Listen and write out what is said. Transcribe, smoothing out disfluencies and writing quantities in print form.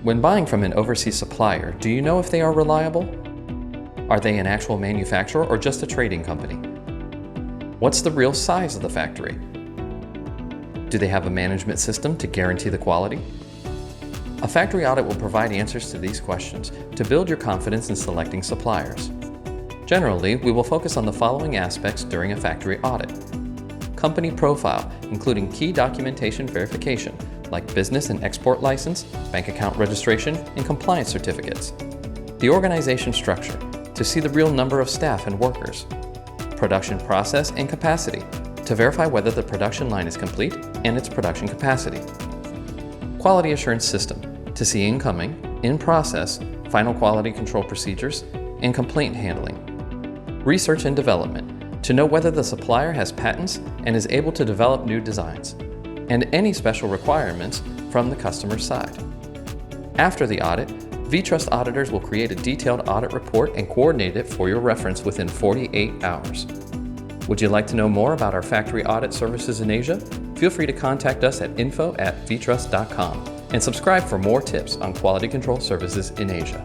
When buying from an overseas supplier, do you know if they are reliable? Are they an actual manufacturer or just a trading company? What's the real size of the factory? Do they have a management system to guarantee the quality? A factory audit will provide answers to these questions to build your confidence in selecting suppliers. Generally, we will focus on the following aspects during a factory audit. Company profile, including key documentation verification, like business and export license, bank account registration, and compliance certificates. The organization structure, to see the real number of staff and workers. Production process and capacity, to verify whether the production line is complete and its production capacity. Quality assurance system, to see incoming, in process, final quality control procedures, and complaint handling. Research and development, to know whether the supplier has patents and is able to develop new designs, and any special requirements from the customer's side. After the audit, V-Trust auditors will create a detailed audit report and coordinate it for your reference within 48 hours. Would you like to know more about our factory audit services in Asia? Feel free to contact us at info@vtrust.com and subscribe for more tips on quality control services in Asia.